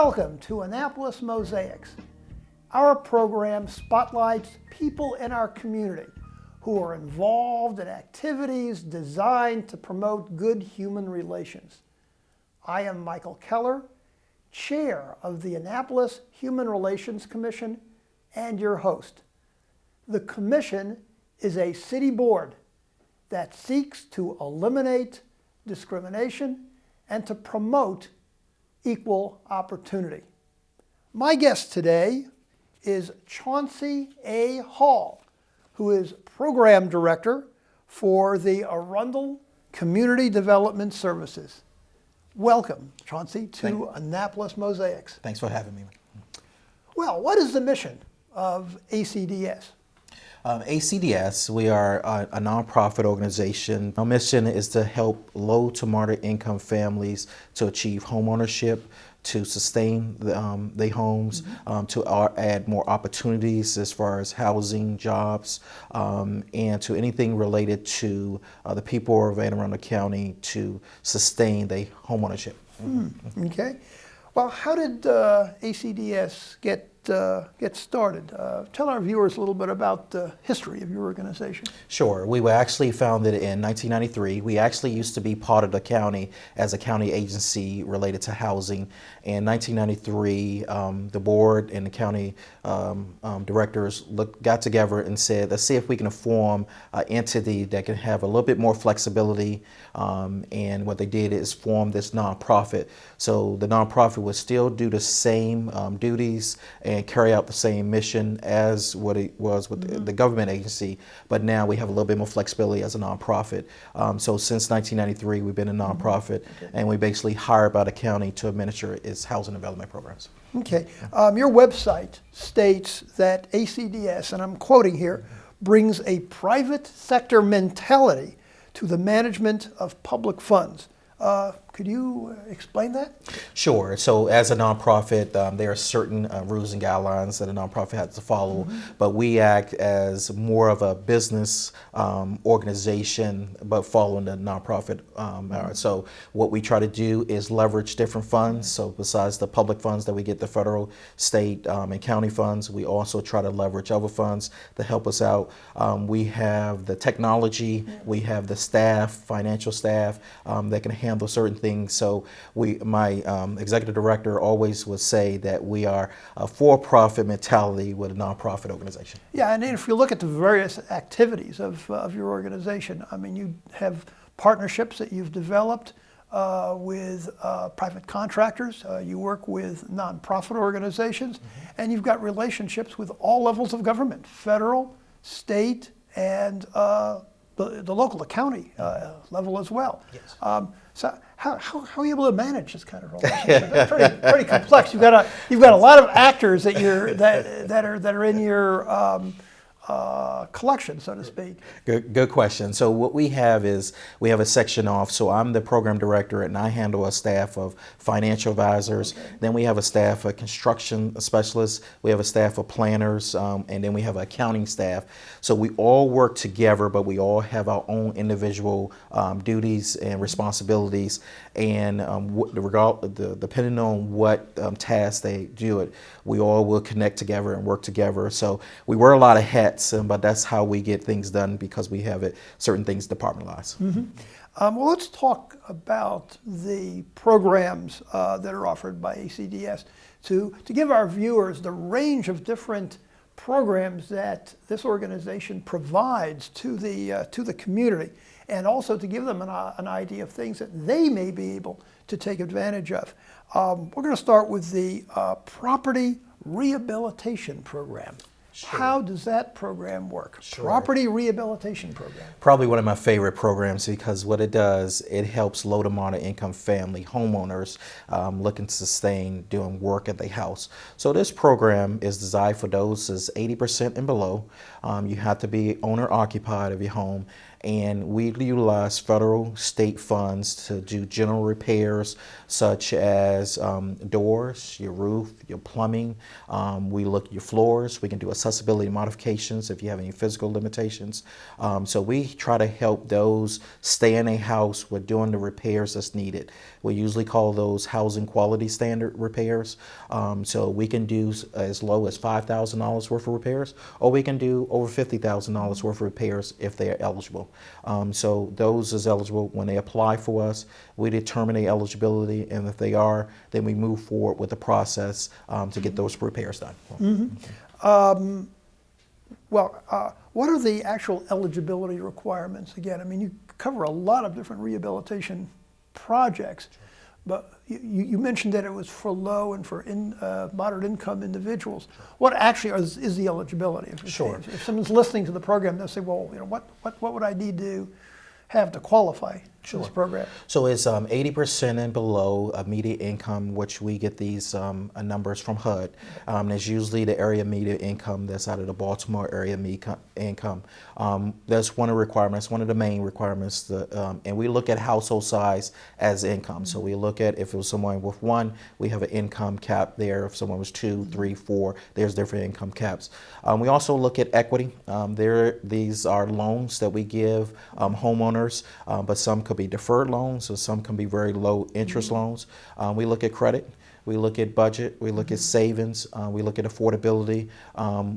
Welcome to Annapolis Mosaics. Our program spotlights people in our community who are involved in activities designed to promote good human relations. I am Michael Keller, Chair of the Annapolis Human Relations Commission and your host. The Commission is a city board that seeks to eliminate discrimination and to promote equal opportunity. My guest today is Chauncey A. Hall, who is Program Director for the Arundel Community Development Services. Welcome, Chauncey, to Annapolis Mosaics. Thanks for having me. Well, what is the mission of ACDS? ACDS, we are a nonprofit organization. Our mission is to help low to moderate income families to achieve homeownership, to sustain their homes, to add more opportunities as far as housing, jobs, and to anything related to the people of Anne Arundel County to sustain their homeownership. Okay. Well, how did ACDS get started? Tell our viewers a little bit about the history of your organization. Sure. We were actually founded in 1993. We actually used to be part of the county as a county agency related to housing. In 1993, the board and the county directors got together and said, let's see if we can form an entity that can have a little bit more flexibility. And what they did is form this nonprofit. So the nonprofit would still do the same duties and carry out the same mission as what it was with the government agency, but now we have a little bit more flexibility as a nonprofit. So since 1993, we've been a nonprofit, and we basically hired by the county to administer its housing development programs. Okay. Your website states that ACDS, and I'm quoting here, brings a private sector mentality to the management of public funds. Could you explain that? Sure. So as a nonprofit, there are certain rules and guidelines that a nonprofit has to follow, but we act as more of a business organization, but following the nonprofit. So what we try to do is leverage different funds. So besides the public funds that we get, the federal, state, and county funds, we also try to leverage other funds to help us out. We have the technology, we have the staff, financial staff that can handle certain things. So my executive director always would say that we are a for-profit mentality with a nonprofit organization. Yeah, and if you look at the various activities of your organization, I mean, you have partnerships that you've developed with private contractors. You work with nonprofit organizations, and you've got relationships with all levels of government, federal, state, and the local, the county level as well. Yes. So how are you able to manage this kind of relationship? It's pretty complex. You've got a lot of actors that are in your collection, so to speak. Good question. So what we have is we have a section off. So I'm the program director, and I handle a staff of financial advisors. Okay. Then we have a staff of construction specialists. We have a staff of planners, and then we have an accounting staff. So we all work together, but we all have our own individual duties and responsibilities. And depending on what task they do it, we all will connect together and work together. So we wear a lot of hats. But that's how we get things done, because we have certain things departmentalized. Well, let's talk about the programs that are offered by ACDS to give our viewers the range of different programs that this organization provides to the community, and also to give them an idea of things that they may be able to take advantage of. We're going to start with the Property Rehabilitation Program. Sure. How does that program work? Sure. Property Rehabilitation Program. Probably one of my favorite programs, because what it does, it helps low to moderate income family homeowners looking to sustain doing work at their house. So this program is designed for those that's 80% and below. You have to be owner occupied of your home, and we utilize federal, state funds to do general repairs such as doors, your roof, your plumbing. We look at your floors. We can do accessibility modifications if you have any physical limitations. So we try to help those stay in a house with doing the repairs that's needed. We usually call those housing quality standard repairs. So we can do as low as $5,000 worth of repairs, or we can do over $50,000 worth of repairs if they are eligible. So those is eligible. When they apply for us, we determine the eligibility, and if they are, then we move forward with the process to get those repairs done. What are the actual eligibility requirements? Again, I mean, you cover a lot of different rehabilitation projects, but you mentioned that it was for low and for moderate income individuals. What actually is the eligibility? If someone's listening to the program, they'll say, well, you know, what would I need to have to qualify for this program? So it's 80% and below immediate income, which we get these numbers from HUD. It's usually the area median income that's out of the Baltimore area income. That's one of the requirements, one of the main requirements. And we look at household size as income. So we look at if it was someone with one, we have an income cap there. If someone was two, three, four, there's different income caps. We also look at equity. These are loans that we give homeowners, but some could be deferred loans, so some can be very low interest loans. We look at credit. We look at budget, we look at savings, we look at affordability,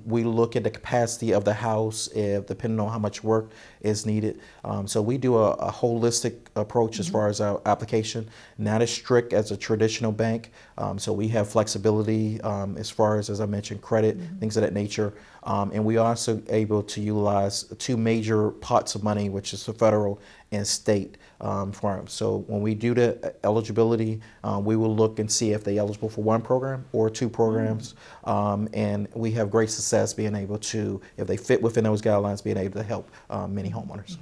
we look at the capacity of the house, depending on how much work is needed. So we do a holistic approach as far as our application, not as strict as a traditional bank. So we have flexibility as far as I mentioned, credit, things of that nature. And we are also able to utilize two major pots of money, which is the federal and state farms. So when we do the eligibility, we will look and see if they're eligible for one program or two programs. And we have great success being able to, if they fit within those guidelines, being able to help many homeowners.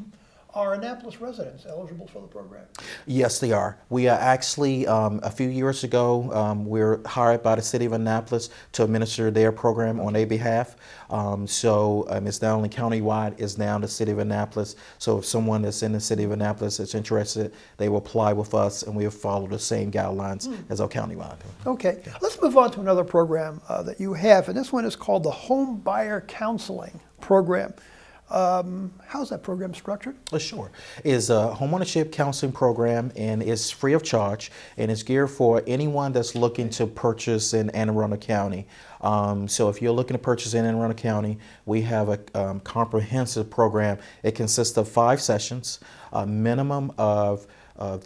Are Annapolis residents eligible for the program? Yes, they are. We are actually, a few years ago, we were hired by the city of Annapolis to administer their program on their behalf. So it's not only countywide, it's now the city of Annapolis. So if someone that's in the city of Annapolis is interested, they will apply with us, and we will follow the same guidelines as our countywide. Okay, let's move on to another program that you have, and this one is called the Home Buyer Counseling Program. How's that program structured? Sure. It's a homeownership counseling program, and it's free of charge, and it's geared for anyone that's looking to purchase in Anne Arundel County. So if you're looking to purchase in Anne Arundel County, we have a comprehensive program. It consists of 5 sessions, a minimum of a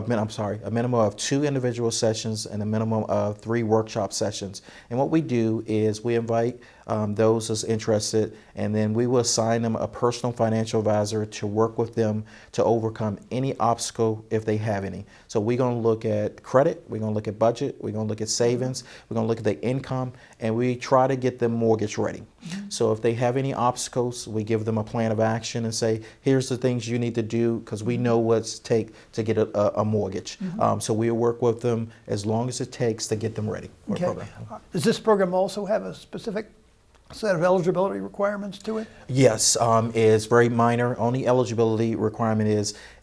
minimum of 2 individual sessions and a minimum of 3 workshop sessions. And what we do is we invite those that's interested, and then we will assign them a personal financial advisor to work with them to overcome any obstacle if they have any. So we're going to look at credit, we're going to look at budget, we're going to look at savings, we're going to look at their income, and we try to get them mortgage ready. So if they have any obstacles, we give them a plan of action and say, here's the things you need to do, because we know what's take to get a mortgage. So we'll work with them as long as it takes to get them ready for the program. Does this program also have a specific set of eligibility requirements to it? Yes, it's very minor. Only eligibility requirement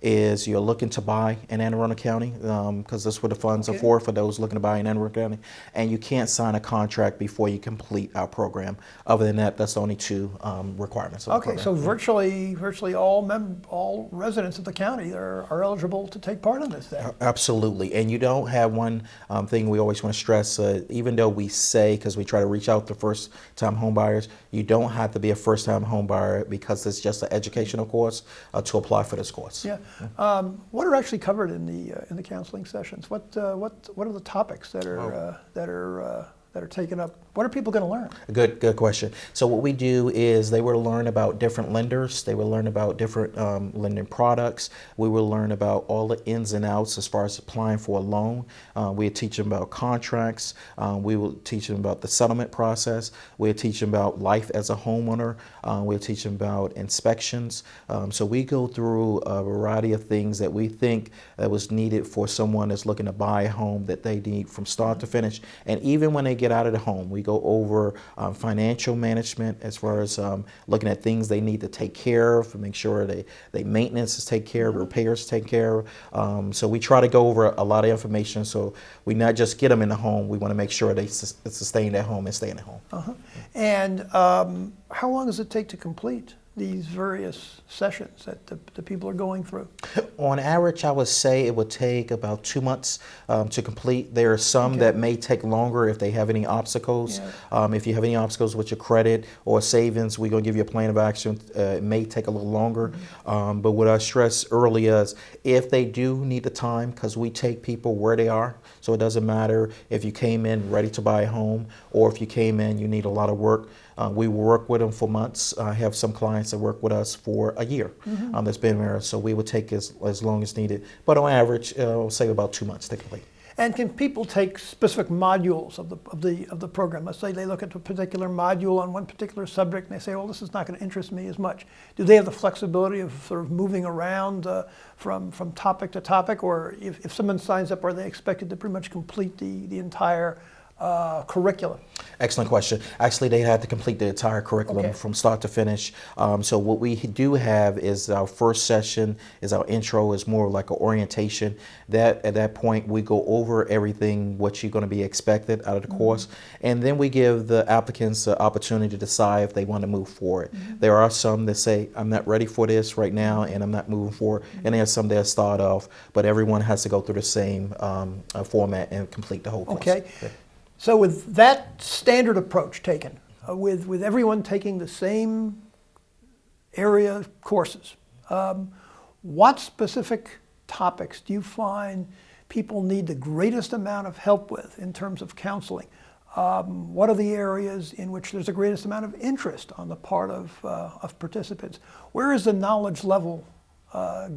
is you're looking to buy in Anne Arundel County, because that's what the funds are for those looking to buy in Anne Arundel County. And you can't sign a contract before you complete our program. Other than that, that's the only 2 requirements of the program. So virtually all residents of the county are eligible to take part in this then? Absolutely. And you don't have one thing we always want to stress, even though we say, because we try to reach out to first-time home buyers, you don't have to be a first-time home buyer, because it's just an educational course to apply for this course. Yeah. What are actually covered in the counseling sessions? What are the topics that are taken up? What are people going to learn? Good question. So what we do is they will learn about different lenders. They will learn about different lending products. We will learn about all the ins and outs as far as applying for a loan. We teach them about contracts. We will teach them about the settlement process. We'll teach them about life as a homeowner. We'll teach them about inspections. So we go through a variety of things that we think that was needed for someone that's looking to buy a home that they need from start to finish. And even when they get out of the home. We go over financial management as far as looking at things they need to take care of, make sure they maintenance is taken care of, repairs taken care of. So we try to go over a lot of information. So we not just get them in the home. We want to make sure they sustain at home and stay in the home. And how long does it take to complete these various sessions that the people are going through? On average, I would say it would take about 2 months to complete. There are some that may take longer if they have any obstacles. If you have any obstacles with your credit or savings, we're going to give you a plan of action. It may take a little longer. But what I stressed earlier is if they do need the time, because we take people where they are. So it doesn't matter if you came in ready to buy a home or if you came in, you need a lot of work. We work with them for months. I have some clients that work with us for a year that's been there. So we would take as long as needed. But on average, I'll say about 2 months to complete. And can people take specific modules of the program? Let's say they look at a particular module on one particular subject and they say, well, this is not going to interest me as much. Do they have the flexibility of sort of moving around from topic to topic? Or if someone signs up, are they expected to pretty much complete the entire curriculum? Excellent question. Actually, they had to complete the entire curriculum from start to finish. So what we do have is our first session is our intro, is more like an orientation. That at that point we go over everything what you're going to be expected out of the course, and then we give the applicants the opportunity to decide if they want to move forward. There are some that say, I'm not ready for this right now and I'm not moving forward, and there are some that start off, but everyone has to go through the same format and complete the whole course. Okay. So with that standard approach taken, with everyone taking the same area courses, what specific topics do you find people need the greatest amount of help with in terms of counseling? What are the areas in which there's the greatest amount of interest on the part of participants? Where is the knowledge level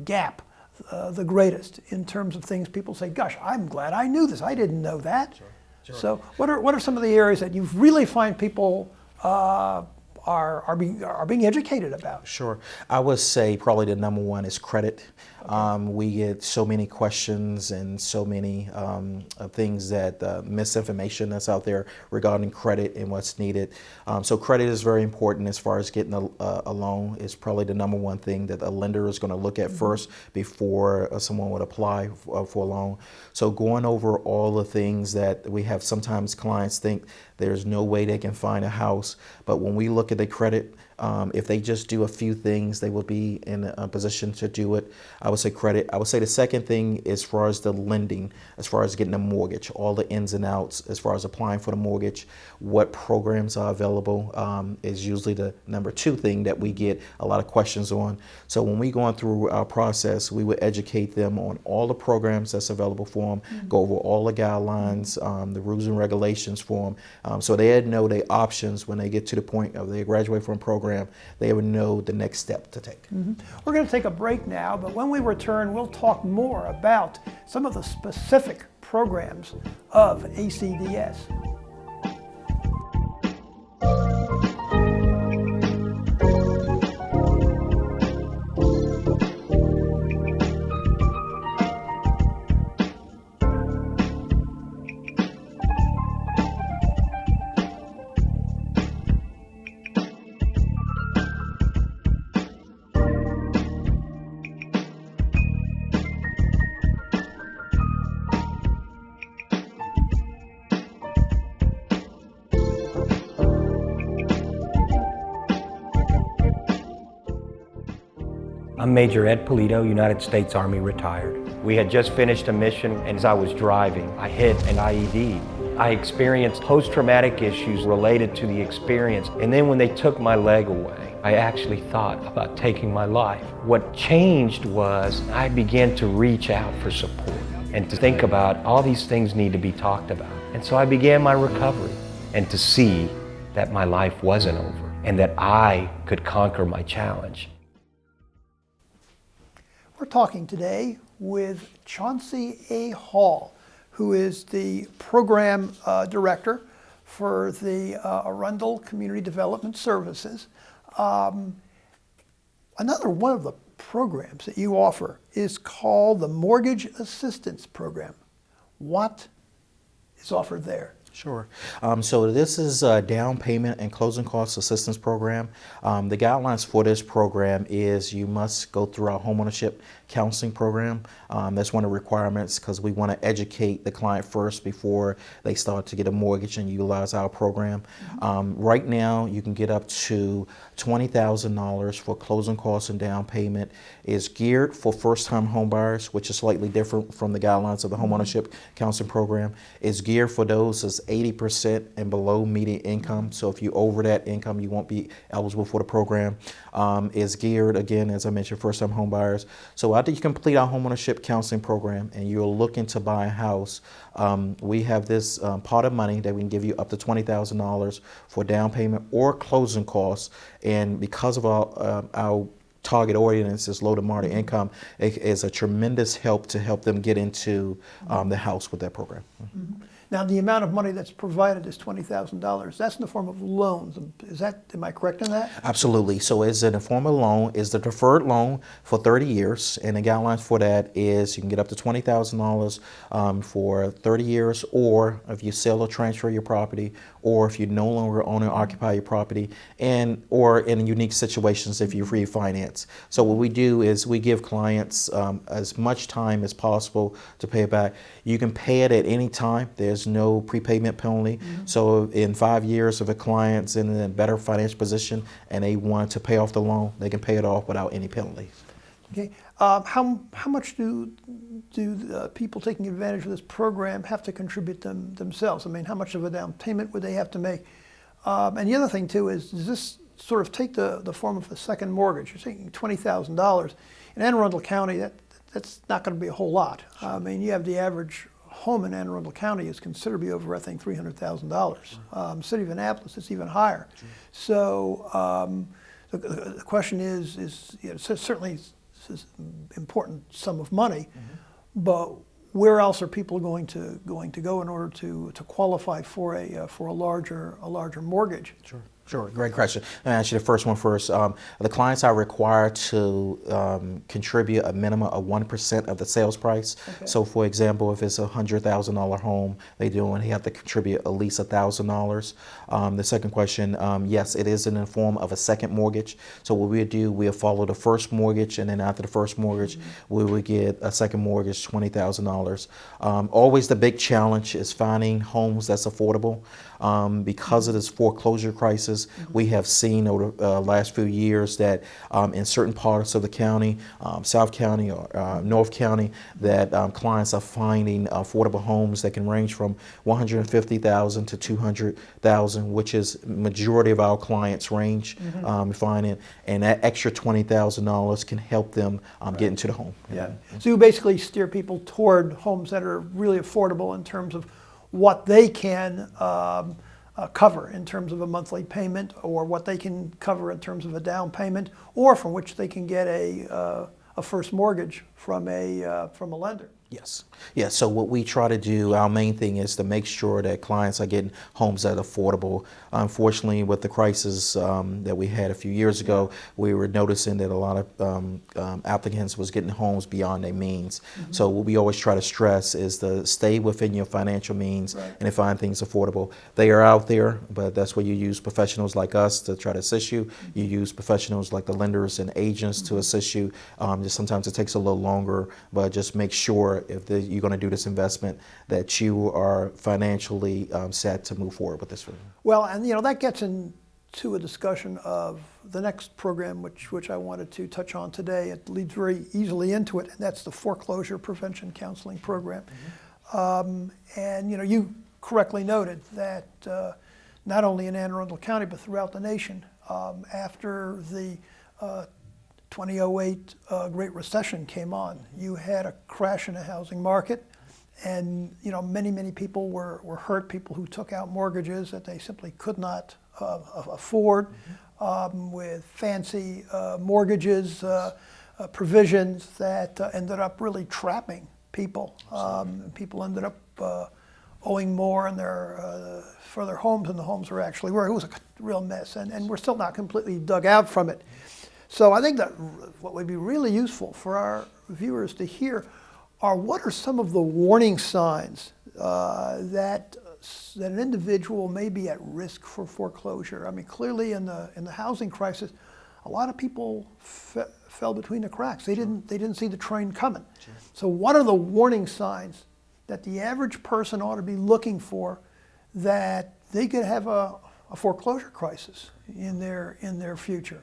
gap the greatest in terms of things people say, gosh, I'm glad I knew this. I didn't know that. Sure. So what are some of the areas that you really find people are being educated about? Sure. I would say probably the number one is credit. We get so many questions and so many things that misinformation that's out there regarding credit and what's needed. So credit is very important as far as getting a loan. Is probably the number one thing that a lender is going to look at first before someone would apply for a loan. So going over all the things that we have, sometimes clients think there's no way they can find a house, but when we look at the credit, if they just do a few things, they will be in a position to do it. I would say credit. I would say the second thing, as far as the lending, as far as getting a mortgage, all the ins and outs, as far as applying for the mortgage, what programs are available is usually the number two thing that we get a lot of questions on. So when we're going through our process, we would educate them on all the programs that's available for them, go over all the guidelines, the rules and regulations for them, so they know their options when they get to the point of they graduate from a program. They would know the next step to take. We're going to take a break now, but when we return, we'll talk more about some of the specific programs of ACDS. I'm Major Ed Polito, United States Army retired. We had just finished a mission, and as I was driving, I hit an IED. I experienced post-traumatic issues related to the experience, and then when they took my leg away, I actually thought about taking my life. What changed was I began to reach out for support and to think about all these things need to be talked about. And so I began my recovery, and to see that my life wasn't over and that I could conquer my challenge. We're talking today with Chauncey A. Hall, who is the program director for the Arundel Community Development Services. Another one of the programs that you offer is called the Mortgage Assistance Program. What is offered there? Sure. So this is a down payment and closing costs assistance program. The guidelines for this program is you must go through our homeownership counseling program. That's one of the requirements because we want to educate the client first before they start to get a mortgage and utilize our program. Right now, you can get up to $20,000 for closing costs and down payment. It's geared for first-time home buyers, which is slightly different from the guidelines of the homeownership counseling program. It's geared for those that's 80% and below median income. So if you over that income, you won't be eligible for the program. It's geared, again, as I mentioned, first-time home buyers. So after you complete our homeownership counseling program and you're looking to buy a house, we have this pot of money that we can give you up to $20,000 for down payment or closing costs. And because of our target audience is low to moderate income, it is a tremendous help to help them get into the house with that program. Now, the amount of money that's provided is $20,000. That's in the form of loans. Am I correct in that? Absolutely. So it's in the form of loan, is the deferred loan for 30 years. And the guidelines for that is you can get up to $20,000 for 30 years, or if you sell or transfer your property, or if you no longer own or occupy your property, or in unique situations if you refinance. So what we do is we give clients as much time as possible to pay it back. You can pay it at any time. There's no prepayment penalty. So in 5 years, if a client's in a better financial position and they want to pay off the loan, they can pay it off without any penalties. Okay. How much do people taking advantage of this program have to contribute themselves? I mean, how much of a down payment would they have to make? And the other thing too is, does this sort of take the form of a second mortgage? You're taking $20,000 in Anne Arundel County. That's not going to be a whole lot. I mean, you have the average home in Anne Arundel County is considerably over, I think, $300,000. City of Annapolis, it's even higher. So the question is you know, certainly it's an important sum of money, but where else are people going to go in order to qualify for a larger mortgage? Sure, great question. I'll answer the first one first. The clients are required to contribute a minimum of 1% of the sales price. Okay. So for example, if it's a $100,000 home, they have to contribute at least $1,000. The second question, yes, it is in the form of a second mortgage. So what we do, we'll follow the first mortgage, and then after the first mortgage, we will get a second mortgage, $20,000. Always the big challenge is finding homes that's affordable. Because of this foreclosure crisis, we have seen over the last few years that in certain parts of the county, South County or North County, that clients are finding affordable homes that can range from $150,000 to $200,000, which is majority of our clients' range finding, and that extra $20,000 can help them get into the home. Yeah. So you basically steer people toward homes that are really affordable in terms of what they can cover in terms of a monthly payment, or what they can cover in terms of a down payment, or from which they can get a first mortgage from a lender. Yes. Yeah. So what we try to do, our main thing is to make sure that clients are getting homes that are affordable. Unfortunately, with the crisis that we had a few years ago, we were noticing that a lot of applicants was getting homes beyond their means. So what we always try to stress is to stay within your financial means and to find things affordable. They are out there, but that's where you use professionals like us to try to assist you. You use professionals like the lenders and agents to assist you. Just sometimes it takes a little longer, but just make sure if you're going to do this investment that you are financially set to move forward with this. Well, and that gets into a discussion of the next program, which I wanted to touch on today. It leads very easily into it, and that's the foreclosure prevention counseling program. And you correctly noted that not only in Anne Arundel County but throughout the nation, after the 2008 Great Recession came on, you had a crash in the housing market, and many people were hurt. People who took out mortgages that they simply could not afford, with fancy mortgages, provisions that ended up really trapping people. People ended up owing more for their homes than the homes were actually worth. It was a real mess, and we're still not completely dug out from it. So I think that what would be really useful for our viewers to hear are what are some of the warning signs that that an individual may be at risk for foreclosure? I mean, clearly in the housing crisis, a lot of people fell between the cracks. They didn't see the train coming. Sure. So what are the warning signs that the average person ought to be looking for that they could have a foreclosure crisis in their future?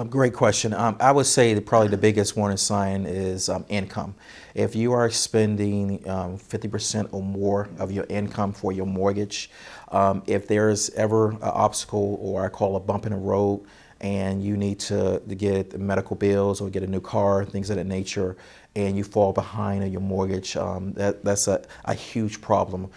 Great question. I would say that probably the biggest warning sign is income. If you are spending 50% or more of your income for your mortgage, if there's ever an obstacle, or I call a bump in the road, and you need to get medical bills or get a new car, things of that nature, and you fall behind on your mortgage, that's a huge problem.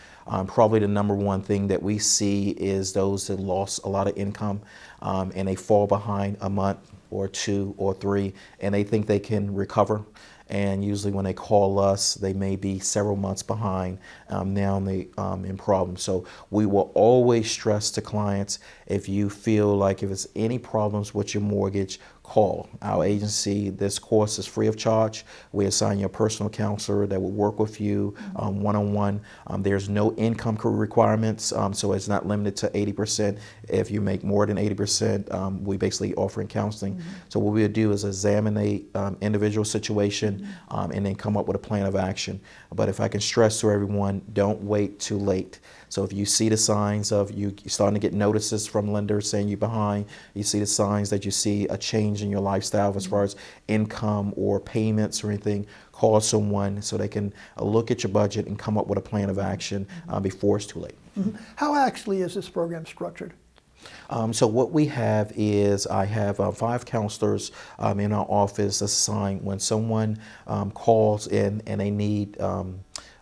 Probably the number one thing that we see is those that lost a lot of income, and they fall behind a month or 2 or 3, and they think they can recover. And usually when they call us, they may be several months behind. Now they in problems. So we will always stress to clients, if you feel like if it's any problems with your mortgage, call our agency. This course is free of charge. We assign you a personal counselor that will work with you one-on-one. There's no income requirements, so it's not limited to 80%. If you make more than 80%, we basically offering counseling. So what we'll do is examine a individual situation and then come up with a plan of action. But if I can stress to everyone, don't wait too late. So if you see the signs of you starting to get notices from lenders saying you're behind, you see the signs that you see a change in your lifestyle as far as income or payments or anything, call someone so they can look at your budget and come up with a plan of action before it's too late. How actually is this program structured? So what we have is I have 5 counselors in our office assigned when someone calls in and they need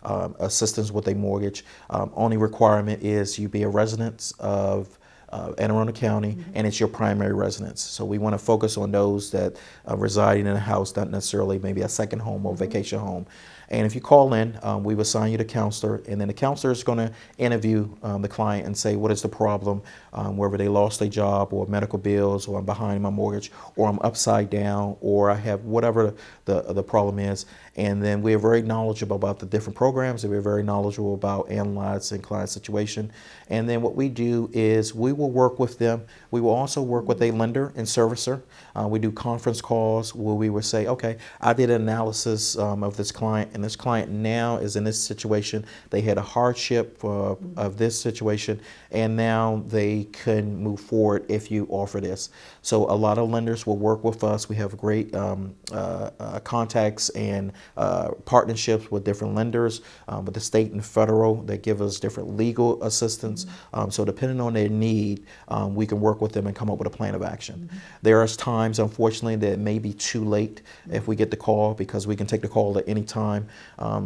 assistance with a mortgage. Only requirement is you be a resident of Anne Arundel County, and it's your primary residence. So we want to focus on those that are residing in a house, not necessarily maybe a second home or vacation home. And if you call in, we will assign you the counselor, and then the counselor is going to interview the client and say, what is the problem, whether they lost their job or medical bills, or I'm behind my mortgage, or I'm upside down, or I have whatever the problem is. And then we're very knowledgeable about the different programs, and we're very knowledgeable about analyzing client situation. And then what we do is we will work with them. We will also work with a lender and servicer. We do conference calls where we will say, okay, I did an analysis of this client, and this client now is in this situation. They had a hardship of this situation, and now they can move forward if you offer this. So a lot of lenders will work with us. We have great contacts and partnerships with different lenders, with the state and federal, that give us different legal assistance. So depending on their need, we can work with them and come up with a plan of action. There are times, unfortunately, that it may be too late if we get the call, because we can take the call at any time.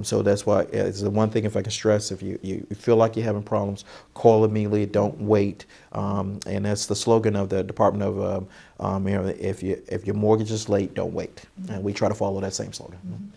So that's why it's the one thing, if I can stress, if you feel like you're having problems, call immediately, don't wait. And that's the slogan of the Department of, if your mortgage is late, don't wait. And we try to follow that same slogan.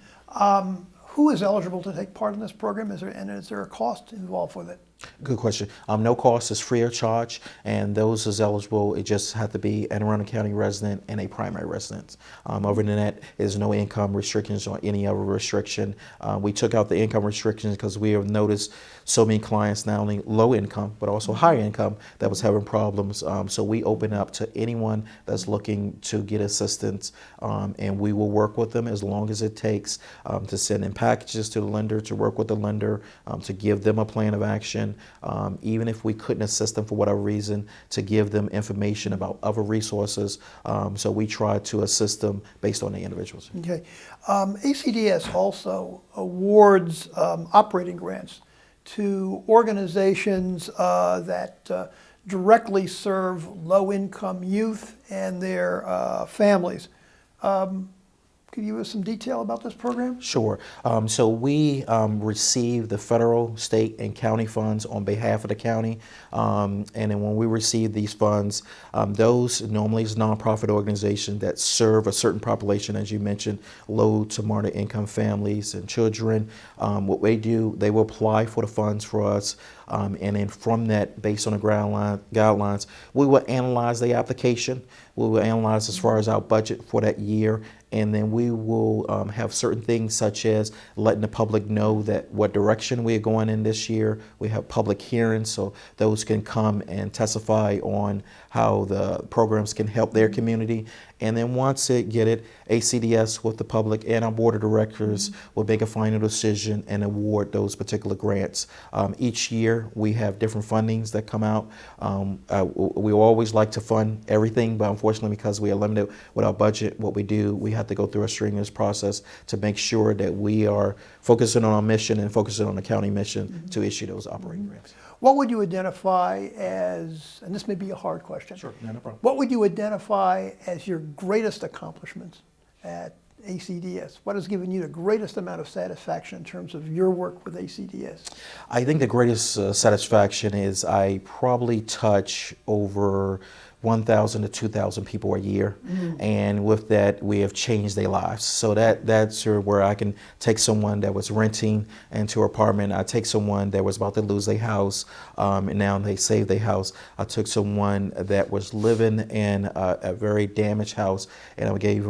Who is eligible to take part in this program? Is there a cost involved with it? Good question. No cost, is free of charge, and those is eligible. It just have to be an Arundel County resident and a primary residence. Other than that, there's no income restrictions or any other restriction. We took out the income restrictions because we have noticed so many clients, not only low income, but also high income, that was having problems. So we open up to anyone that's looking to get assistance, and we will work with them as long as it takes to send in packages to the lender, to work with the lender, to give them a plan of action. Even if we couldn't assist them for whatever reason, to give them information about other resources. So we try to assist them based on the individuals. Okay. ACDS also awards operating grants to organizations that directly serve low-income youth and their families. Could you give us some detail about this program? Sure. So we receive the federal, state, and county funds on behalf of the county. And then when we receive these funds, those normally is nonprofit organizations that serve a certain population, as you mentioned, low to moderate income families and children. What they do, they will apply for the funds for us. And then from that, based on the guidelines, we will analyze the application. We will analyze as far as our budget for that year, and then we will have certain things such as letting the public know that what direction we're going in this year. We have public hearings, so those can come and testify on how the programs can help their community. And then once it get it, ACDS with the public and our board of directors will make a final decision and award those particular grants. Each year we have different fundings that come out. We always like to fund everything, but unfortunately because we are limited with our budget, what we do, we have to go through a strenuous process to make sure that we are focusing on our mission and focusing on the county mission to issue those operating grants. What would you identify as, and this may be a hard question. Sure, no problem. What would you identify as your greatest accomplishments at ACDS? What has given you the greatest amount of satisfaction in terms of your work with ACDS? I think the greatest satisfaction is I probably touch over 1,000 to 2,000 people a year, and with that we have changed their lives. So that's where I can take someone that was renting into an apartment. I take someone that was about to lose their house, and now they saved their house. I took someone that was living in a very damaged house, and I gave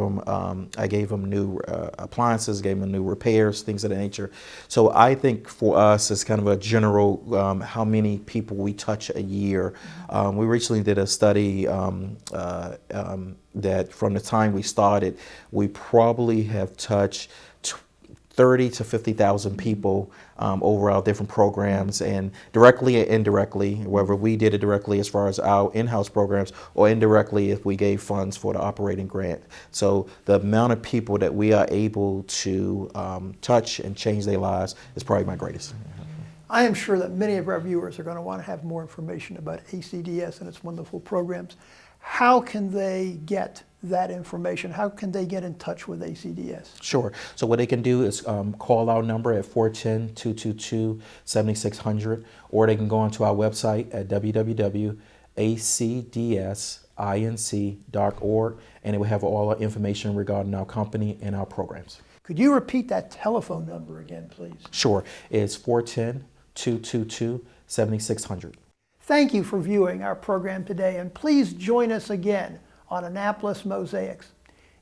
them new appliances, gave them new repairs, things of that nature. So I think for us it's kind of a general how many people we touch a year. We recently did a study that from the time we started, we probably have touched 30 to 50,000 people over our different programs, and directly and indirectly, whether we did it directly as far as our in-house programs or indirectly if we gave funds for the operating grant. So the amount of people that we are able to touch and change their lives is probably my greatest. I am sure that many of our viewers are going to want to have more information about ACDS and its wonderful programs. How can they get that information? How can they get in touch with ACDS? Sure. So what they can do is call our number at 410-222-7600, or they can go onto our website at www.acdsinc.org, and it will have all our information regarding our company and our programs. Could you repeat that telephone number again, please? Sure. It's 410-222-7600. Thank you for viewing our program today, and please join us again on Annapolis Mosaics.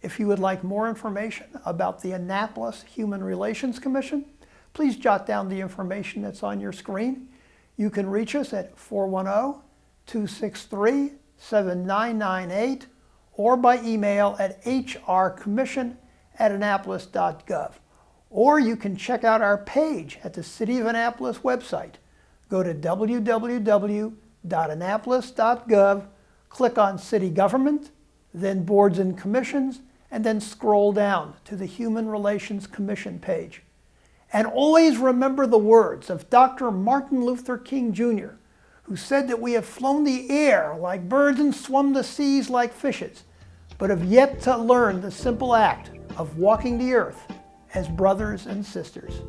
If you would like more information about the Annapolis Human Relations Commission, please jot down the information that's on your screen. You can reach us at 410-263-7998 or by email at hrcommission@annapolis.gov. Or you can check out our page at the City of Annapolis website. Go to www.annapolis.gov, click on City Government, then Boards and Commissions, and then scroll down to the Human Relations Commission page. And always remember the words of Dr. Martin Luther King Jr., who said that we have flown the air like birds and swum the seas like fishes, but have yet to learn the simple act of walking the earth as brothers and sisters.